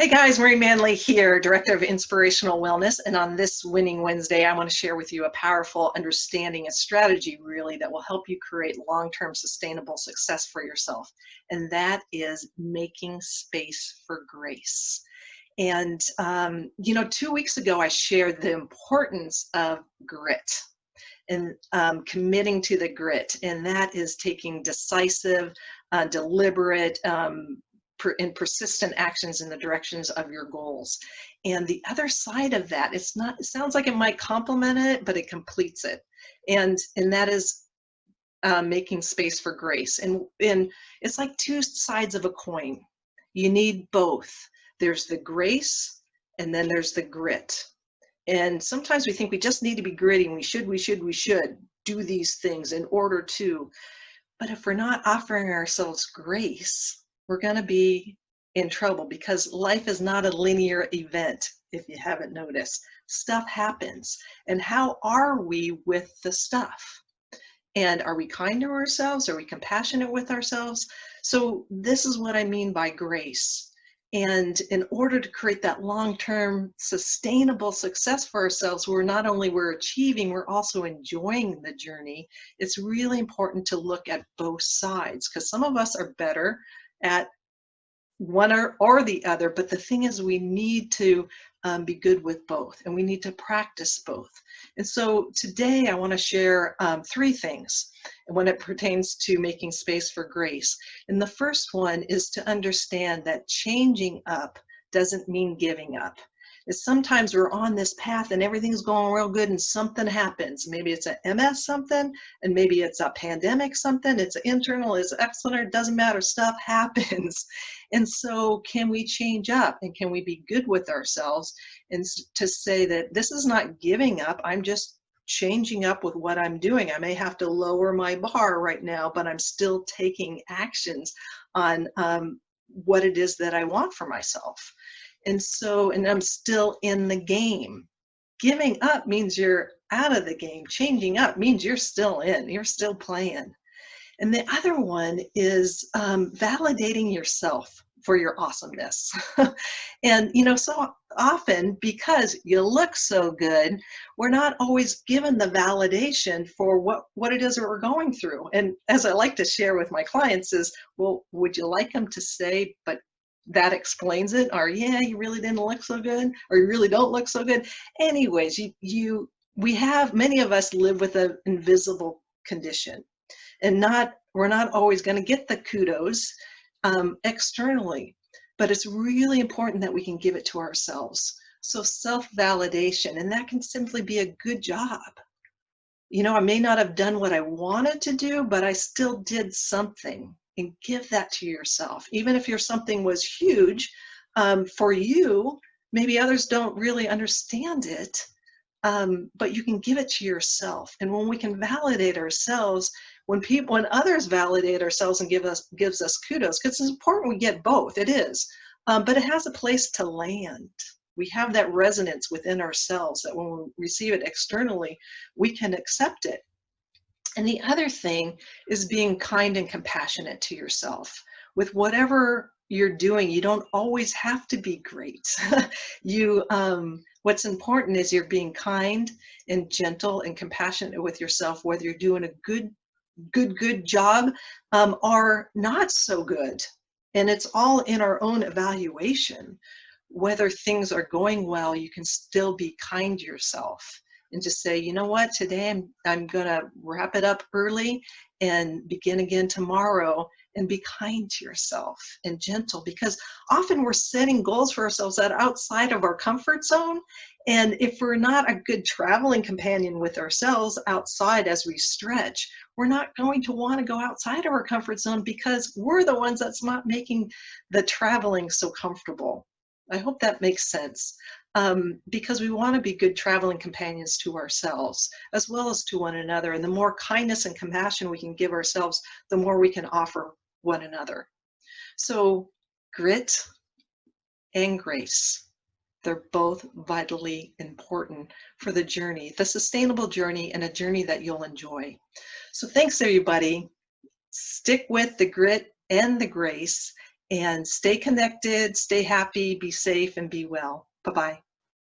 Hey guys, Maureen Manley here, Director of Inspirational Wellness. And on this Winning Wednesday, I want to share with you a powerful understanding and strategy really that will help you create long-term sustainable success for yourself. And that is making space for grace. And, 2 weeks ago, I shared the importance of grit and committing to the grit. And that is taking decisive, deliberate, and persistent actions in the directions of your goals. And the other side of that, it sounds like it might complement it, but it completes it. And that is making space for grace. And it's like two sides of a coin. You need both. There's the grace and then there's the grit. And sometimes we think we just need to be gritty and we should do these things in order to. But if we're not offering ourselves grace, we're going to be in trouble, because life is not a linear event. If you haven't noticed, stuff happens. And how are we with the stuff? And are we kind to ourselves? Are we compassionate with ourselves? So this is what I mean by grace. And in order to create that long-term sustainable success for ourselves, we're achieving, we're also enjoying the journey. It's really important to look at both sides, because some of us are better at one or the other, but the thing is we need to be good with both, and we need to practice both. And so today I want to share 3 things when it pertains to making space for grace. And the first one is to understand that changing up doesn't mean giving up. Is sometimes we're on this path and everything's going real good and something happens. Maybe it's a MS something, and maybe it's a pandemic something, it's internal, it's external, it doesn't matter, stuff happens. And so can we change up, and can we be good with ourselves and to say that this is not giving up, I'm just changing up with what I'm doing. I may have to lower my bar right now, but I'm still taking actions on what it is that I want for myself. And I'm still in the game. Giving up means you're out of the game. Changing up means you're still in, you're still playing. And the other one is validating yourself for your awesomeness. And, so often, because you look so good, we're not always given the validation for what it is that we're going through. And as I like to share with my clients is, well, would you like them to say, but that explains it? Or, yeah, you really didn't look so good, or you really don't look so good. Anyways, many of us live with an invisible condition, and we're not always going to get the kudos externally, but it's really important that we can give it to ourselves. So self-validation, and that can simply be a good job. I may not have done what I wanted to do, but I still did something. And give that to yourself. Even if your something was huge for you, maybe others don't really understand it, but you can give it to yourself. And when we can validate ourselves, when others validate ourselves and gives us kudos, because it's important we get both, it is, but it has a place to land. We have that resonance within ourselves that when we receive it externally, we can accept it. And the other thing is being kind and compassionate to yourself. With whatever you're doing, you don't always have to be great. What's important is you're being kind and gentle and compassionate with yourself, whether you're doing a good job or not so good. And it's all in our own evaluation. Whether things are going well, you can still be kind to yourself. And just say, you know what, today I'm going to wrap it up early and begin again tomorrow, and be kind to yourself and gentle, because often we're setting goals for ourselves that are outside of our comfort zone. And if we're not a good traveling companion with ourselves outside as we stretch, we're not going to want to go outside of our comfort zone, because we're the ones that's not making the traveling so comfortable. I hope that makes sense. Because we want to be good traveling companions to ourselves as well as to one another. And the more kindness and compassion we can give ourselves, the more we can offer one another. So grit and grace, they're both vitally important for the journey, the sustainable journey, and a journey that you'll enjoy. So thanks everybody. Stick with the grit and the grace, And stay connected, stay happy, be safe, and be well. Bye-bye.